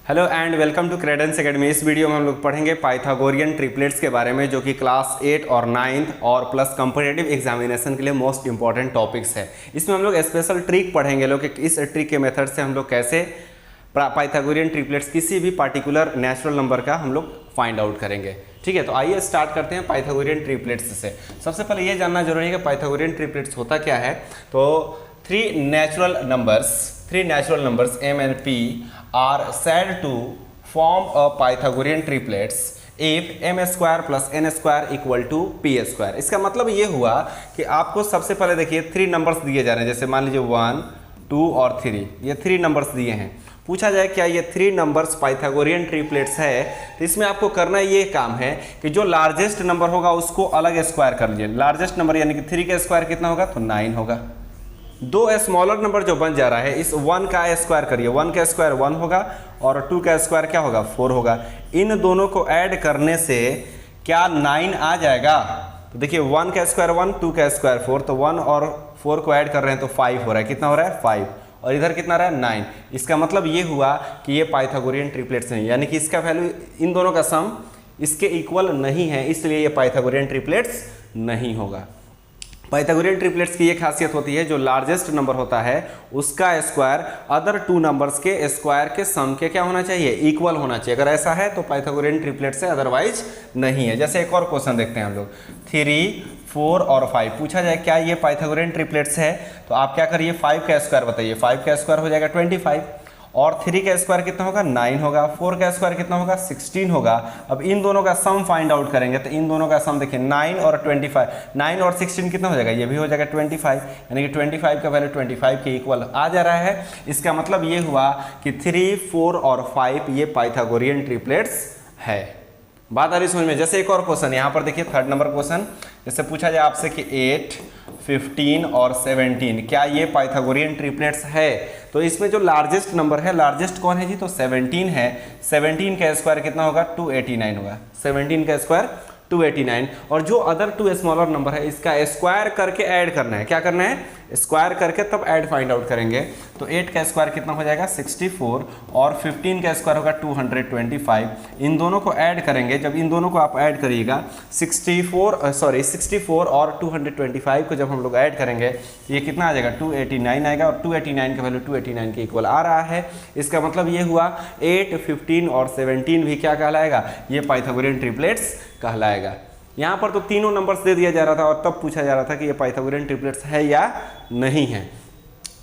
Hello and welcome to credence academy. इस video में हम लोग पढ़ेंगे पाइथागोरियन ट्रिपलेट्स के बारे में, जो कि क्लास 8 और 9th और प्लस कॉम्पिटिटिव एग्जामिनेशन के लिए मोस्ट इंपॉर्टेंट टॉपिक्स है। इसमें हम लोग स्पेशल ट्रिक पढ़ेंगे लोग कि इस ट्रिक के मेथड से हम लोग कैसे पाइथागोरियन ट्रिपलेट्स किसी भी पार्टिकुलर नेचुरल नंबर का हम लोग फाइंड आउट करेंगे। ठीक है, तो आइए स्टार्ट करते हैं पाइथागोरियन ट्रिपलेट्स से। सबसे पहले ये जानना जरूरी है कि पाइथागोरियन ट्रिपलेट्स होता क्या है। तो three natural numbers m and p are said to form a Pythagorean triplets if m square plus n square equal to p square। इसका मतलब ये हुआ कि आपको सबसे पहले देखिए थ्री नंबर्स दिए जा रहे हैं, जैसे मान लीजिए 1, 2 और 3, ये थ्री नंबर्स दिए हैं। पूछा जाए क्या ये थ्री नंबर्स पाइथागोरियन ट्रिपलेट्स है, तो इसमें आपको करना ये काम है कि जो लार्जेस्ट नंबर होगा उसको अलग स्क्वायर कर लीजिए। लार्जेस्ट नंबर यानी कि 3 का स्क्वायर कितना होगा, तो 9 होगा। दो स्मॉलर नंबर जो बन जा रहा है, इस 1 का स्क्वायर करिए, 1 का स्क्वायर 1 होगा और 2 का स्क्वायर क्या होगा, 4 होगा। इन दोनों को ऐड करने से क्या 9 आ जाएगा? तो देखिए 1 का स्क्वायर 1, 2 का स्क्वायर 4, तो 1 और 4 को ऐड कर रहे हैं तो 5 हो रहा है। कितना हो रहा है, 5, और इधर कितना रहा है, 9। इसका मतलब ये हुआ कि ये पाइथागोरियन ट्रिपलेट्स नहीं, यानी कि इसका वैल्यू इन दोनों का सम इसके इक्वल नहीं है, इसलिए ये पाइथागोरियन ट्रिपलेट्स नहीं होगा। पाइथागोरियन ट्रिपलेट्स की ये खासियत होती है, जो लार्जेस्ट नंबर होता है उसका स्क्वायर अदर टू नंबर्स के स्क्वायर के सम के क्या होना चाहिए, इक्वल होना चाहिए। अगर ऐसा है तो पाइथागोरियन ट्रिपलेट्स है, अदरवाइज नहीं है। जैसे एक और क्वेश्चन देखते हैं हम लोग, 3, 4 और 5। पूछा जाए क्या ये पाइथागोरियन ट्रिपलेट्स है, तो आप क्या करिए 5 का स्क्वायर बताइए। 5 का स्क्वायर हो जाएगा 25, और 3 का स्क्वायर कितना होगा, 9 होगा। 4 का स्क्वायर कितना होगा, 16 होगा। अब इन दोनों का सम फाइंड आउट करेंगे, तो इन दोनों का सम देखिए 9 और 25, 9 और 16 कितना हो जाएगा, ये भी हो जाएगा 25, यानी कि 25 का वैल्यू 25 के इक्वल आ जा रहा है। इसका मतलब ये हुआ कि 3, 4 और 5 ये पाइथागोरियन ट्रिपलेट्स है। बात आ रही समझ में। जैसे एक और क्वेश्चन यहाँ पर देखिए, थर्ड नंबर क्वेश्चन, जैसे पूछा जाए आपसे कि 8, 15 और 17 क्या ये पाइथागोरियन ट्रिपलेट्स है, तो इसमें जो लार्जेस्ट नंबर है, लार्जेस्ट कौन है जी, तो 17 है। 17 का स्क्वायर कितना होगा, 289 होगा। 17 का स्क्वायर 289, और जो अदर टू स्मॉलर नंबर है इसका स्क्वायर करके ऐड करना है। क्या करना है, स्क्वायर करके तब ऐड फाइंड आउट करेंगे। तो 8 का स्क्वायर कितना हो जाएगा, 64, और 15 का स्क्वायर होगा 225। इन दोनों को ऐड करेंगे, जब इन दोनों को आप ऐड करिएगा 64 और 225 को जब हम लोग ऐड करेंगे, ये कितना आ जाएगा, 289 आएगा, और 289 का वैल्यू 289 के इक्वल आ रहा है। इसका मतलब ये हुआ 8, 15 और 17 भी क्या कहलाएगा, ये पाइथागोरियन ट्रिपलेट्स कहलाएगा। यहाँ पर तो तीनों नंबर्स दे दिया जा रहा था और तब पूछा जा रहा था कि ये पाइथागोरियन ट्रिपलेट्स है या नहीं है।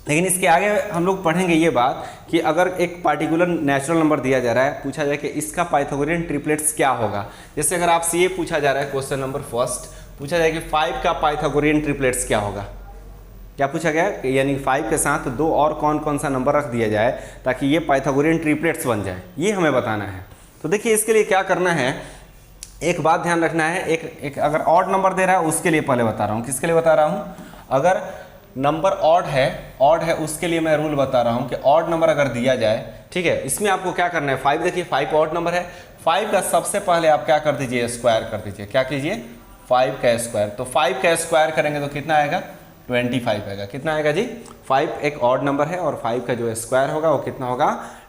लेकिन इसके आगे हम लोग पढ़ेंगे ये बात कि अगर एक पार्टिकुलर नेचुरल नंबर दिया जा रहा है, पूछा जाए कि इसका पाइथागोरियन ट्रिपलेट्स क्या होगा। जैसे अगर आपसे ये पूछा जा रहा है, क्वेश्चन नंबर फर्स्ट पूछा जाए कि 5 का पाइथागोरियन ट्रिपलेट्स क्या होगा। क्या पूछा गया, यानी 5 के साथ दो और कौन कौन सा नंबर रख दिया जाए ताकि ये पाइथागोरियन ट्रिपलेट्स बन जाए, ये हमें बताना है। तो देखिए इसके लिए क्या करना है, एक बात ध्यान रखना है, एक अगर ऑड नंबर दे रहा है उसके लिए पहले बता रहा हूँ। किसके लिए बता रहा हूँ, अगर नंबर ऑड है उसके लिए मैं रूल बता रहा हूँ कि ऑड नंबर अगर दिया जाए, ठीक है, इसमें आपको क्या करना है, 5 देखिए 5 ऑड नंबर है, 5 का सबसे पहले आप क्या कर दीजिए, स्क्वायर कर दीजिए। क्या कीजिए, 5 का स्क्वायर। तो 5 का स्क्वायर करेंगे तो कितना आएगा, 25 आएगा। कितना आएगा जी, 5 एक ऑड नंबर है और 5 का जो स्क्वायर होगा वो कितना होगा,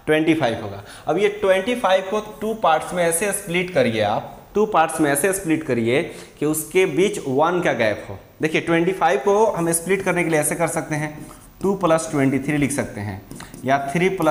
25 होगा। अब ये 25 को 2 पार्ट्स में ऐसे स्प्लिट करिए, आप 2 पार्ट्स में ऐसे स्प्लिट करिए कि उसके बीच 1 का गैप हो। देखिए 25 को हम स्प्लिट करने के लिए ऐसे कर सकते हैं, 2 + 23 लिख सकते हैं, या 3 +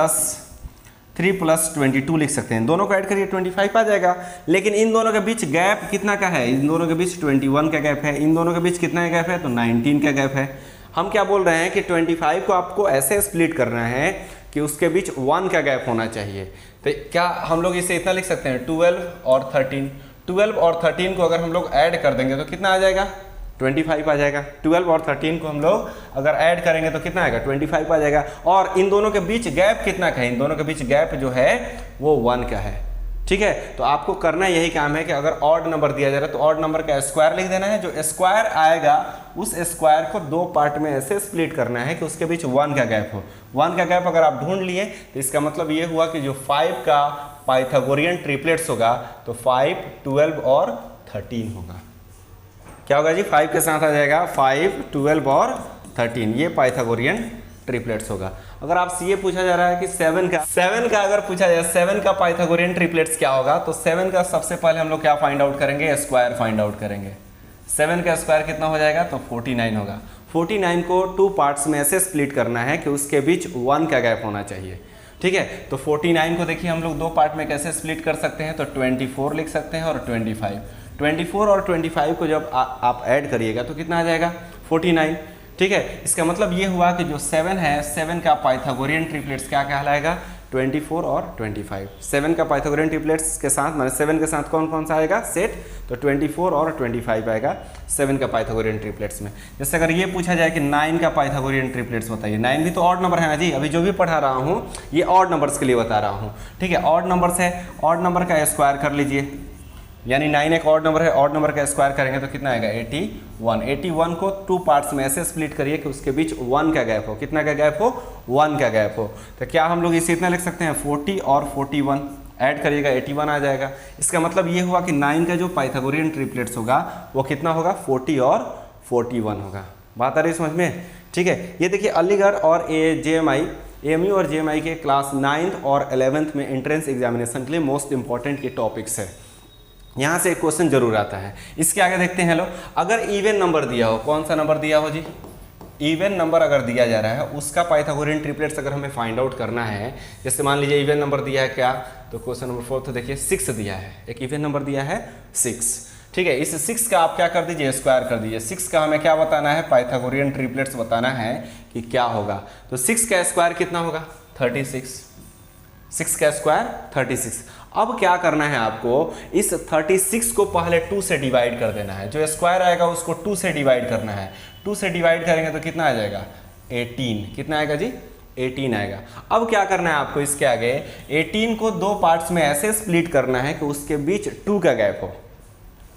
22 लिख सकते हैं। दोनों को ऐड करिए 25 आ जाएगा। लेकिन इन दोनों के बीच गैप कितना का है, इन दोनों के बीच 21 का गैप है। इन दोनों के बीच कितना गैप है, तो 19 का गैप है। हम क्या बोल रहे हैं कि 25 को आपको ऐसे स्प्लिट करना है कि उसके बीच 1 का गैप होना चाहिए। तो क्या हम लोग इसे इतना लिख सकते हैं, 12 और 13। 12 और 13 को अगर हम लोग ऐड कर देंगे तो कितना आ जाएगा, 25 आ जाएगा। 12 और 13 को हम लोग अगर ऐड करेंगे तो कितना आएगा, 25 आ जाएगा। और इन दोनों के बीच गैप कितना का है, इन दोनों के बीच गैप जो है वो 1 का है। ठीक है, तो आपको करना यही काम है कि अगर ऑड नंबर दिया जा रहा है तो ऑड नंबर का स्क्वायर लिख देना है। जो स्क्वायर आएगा उस स्क्वायर को 2 पार्ट में ऐसे स्प्लिट करना है कि उसके बीच 1 का गैप हो। 1 का गैप अगर आप ढूंढ लिए तो इसका मतलब ये हुआ कि जो 5 का पाइथागोरियन ट्रिपलेट्स होगा तो 5, 12 और 13 होगा। क्या होगा जी, 5 के साथ आ जाएगा 5, 12 और 13, ये पाइथागोरियन ट्रिपलेट्स होगा। अगर आपसे ये पूछा जा रहा है कि 7 का अगर पूछा जाए 7 का पाइथागोरियन ट्रिपलेट्स क्या होगा, तो 7 का सबसे पहले हम लोग क्या फाइंड आउट करेंगे, स्क्वायर फाइंड आउट करेंगे। 7 का स्क्वायर कितना हो जाएगा, तो 49 होगा। 49 को 2 पार्ट्स में ऐसे स्प्लिट करना है कि उसके बीच 1 का गैप होना चाहिए, ठीक है। तो 49 को देखिए हम लोग 2 पार्ट में कैसे स्प्लिट कर सकते हैं, तो 24 लिख सकते हैं और 24 और 25 को जब आप ऐड करिएगा तो कितना आ जाएगा, 49, ठीक है। इसका मतलब ये हुआ कि जो 7 है, 7 का पाइथागोरियन ट्रिपलेट्स क्या कहलाएगा, 24 और 25। 7 का पाइथागोरियन ट्रिपलेट्स के साथ माने 7 के साथ कौन कौन सा आएगा सेट, तो 24 और 25 आएगा 7 का पाइथागोरियन ट्रिपलेट्स में। जैसे अगर ये पूछा जाए कि 9 का पाइथागोरियन ट्रिपलेट्स बताइए, 9 भी तो ऑड नंबर है ना जी, अभी जो भी पढ़ा रहा हूँ ये ऑड नंबर्स के लिए बता रहा हूँ, ठीक है। ऑड नंबर्स है, ऑड नंबर का स्क्वायर कर लीजिए, यानी 9 एक ऑड नंबर है, ऑड नंबर का स्क्वायर करेंगे तो कितना आएगा, 81। 81 को 2 पार्ट्स में ऐसे स्प्लिट करिए कि उसके बीच 1 का गैप हो, कितना का गैप हो, 1 का गैप हो। तो क्या हम लोग इसे इतना लिख सकते हैं, 40 और 41 ऐड करिएगा 81 आ जाएगा। इसका मतलब ये हुआ कि 9 का जो पाइथागोरियन ट्रिपलेट्स होगा वो कितना होगा, 40 और 41 होगा। बात आ रही समझ में, ठीक है। ये देखिए अलीगढ़ और AMU और JMI के क्लास 9th और 11th में एंट्रेंस एग्जामिनेशन के लिए मोस्ट इंपॉर्टेंट के टॉपिक्स है। यहाँ से एक क्वेश्चन जरूर आता है। इसके आगे देखते हैं लोग, अगर इवन नंबर दिया हो, कौन सा नंबर दिया हो जी, इवन नंबर अगर दिया जा रहा है उसका पाइथागोरियन ट्रिपलेट्स अगर हमें फाइंड आउट करना है, जैसे मान लीजिए इवन नंबर दिया है क्या, तो क्वेश्चन नंबर 4 तो देखिए 6 दिया है, एक इवन नंबर दिया है 6, ठीक है। इस 6 का आप क्या कर दीजिए, स्क्वायर कर दीजिए। 6 का हमें क्या बताना है, पाइथागोरियन ट्रिपलेट्स बताना है कि क्या होगा। तो 6 का स्क्वायर कितना होगा, 36, 6 का स्क्वायर 36। अब क्या करना है आपको, इस 36 को पहले 2 से डिवाइड कर देना है, जो स्क्वायर आएगा उसको 2 से डिवाइड करना है। 2 से डिवाइड करेंगे तो कितना आ जाएगा, 18, कितना आएगा जी, 18 आएगा। अब क्या करना है आपको, इसके आगे 18 को 2 पार्ट्स में ऐसे स्प्लिट करना है कि उसके बीच 2 का गैप हो।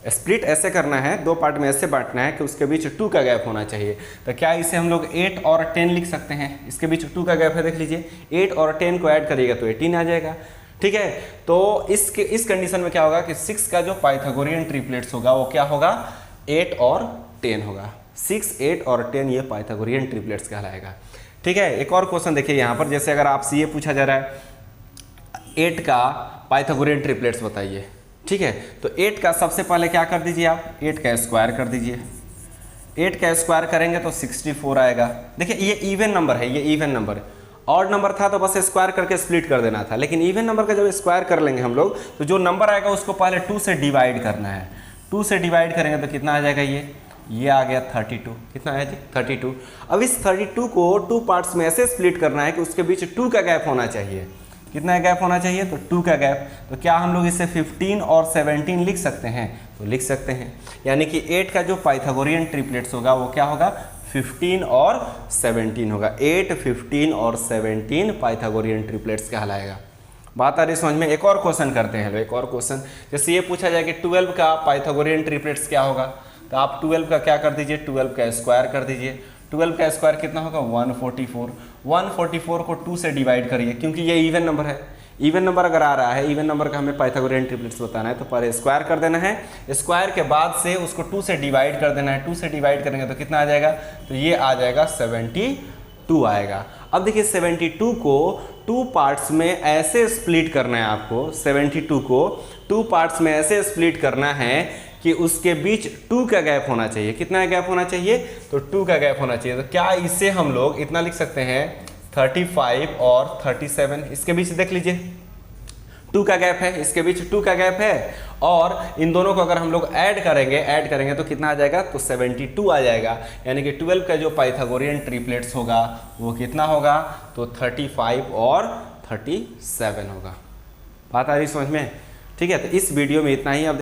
स्प्लिट ऐसे करना है, 2 पार्ट में ऐसे बांटना है कि उसके बीच 2 का गैप होना चाहिए। तो क्या इसे हम लोग 8 और 10 लिख सकते हैं, इसके बीच 2 का गैप है, देख लीजिए 8 और 10 को ऐड करिएगा तो 18 आ जाएगा, ठीक है। तो इस कंडीशन में क्या होगा कि 6 का जो पाइथागोरियन ट्रिपलेट्स होगा वो क्या होगा, 8 और 10 होगा। 6, 8 और 10 ये पाइथागोरियन ट्रिपलेट्स कहलाएगा, ठीक है। एक और क्वेश्चन देखिए यहाँ पर, जैसे अगर आपसे ये पूछा जा रहा है 8 का पाइथागोरियन ट्रिपलेट्स बताइए, ठीक है। तो 8 का सबसे पहले क्या कर दीजिए आप, 8 का स्क्वायर कर दीजिए। 8 का स्क्वायर करेंगे तो 64 आएगा। देखिए ये इवन नंबर है, ये इवन नंबर है, ऑड नंबर था तो बस स्क्वायर करके स्प्लिट कर देना था, लेकिन इवन नंबर का जब स्क्वायर कर लेंगे हम लोग तो जो नंबर आएगा उसको पहले 2 से डिवाइड करना है। 2 से डिवाइड करेंगे तो कितना आ जाएगा, ये आ गया 32, कितना है जी 32। अब इस 32 को 2 पार्ट्स में ऐसे स्प्लिट करना है कि उसके बीच 2 का गैप होना चाहिए। कितना गैप होना चाहिए, तो 2 का गैप। तो क्या हम लोग इसे 15 और 17 लिख सकते हैं, तो लिख सकते हैं। यानी कि 8 का जो पाइथागोरियन ट्रिपलेट्स होगा वो क्या होगा, 15 और 17 होगा। 8, 15 और 17 पाइथागोरियन ट्रिपलेट्स कहलाएगा। बात आ रही समझ में। एक और क्वेश्चन करते हैं, एक और क्वेश्चन, जैसे ये पूछा जाए कि 12 का पाइथागोरियन ट्रिपलेट्स क्या होगा, तो आप 12 का क्या कर दीजिए, 12 का स्क्वायर कर दीजिए। 12 का स्क्वायर कितना होगा, 144। 144 को 2 से डिवाइड करिए, क्योंकि ये इवन नंबर है। इवन नंबर अगर आ रहा है, इवन नंबर का हमें पाइथागोरियन ट्रिपलेट्स बताना है, तो पहले स्क्वायर कर देना है, स्क्वायर के बाद से उसको 2 से डिवाइड कर देना है। 2 से डिवाइड करेंगे तो कितना आ जाएगा, तो ये आ जाएगा 72 आएगा। अब देखिए 72 को 2 पार्ट्स में ऐसे स्प्लिट करना है आपको। 72 को 2 पार्ट्स में ऐसे स्प्लिट करना है कि उसके बीच 2 का गैप होना चाहिए। कितना गैप होना चाहिए, तो 2 का गैप होना चाहिए। तो क्या इसे हम लोग इतना लिख सकते हैं, 35 और 37, इसके बीच देख लीजिए 2 का गैप है, इसके बीच 2 का गैप है, और इन दोनों को अगर हम लोग ऐड करेंगे तो कितना आ जाएगा, तो 72 आ जाएगा। यानी कि 12 का जो पाइथागोरियन ट्रिपलेट्स होगा वो कितना होगा, तो 35 और 37 होगा। बात आ रही समझ में, ठीक है। तो इस वीडियो में इतना ही। अब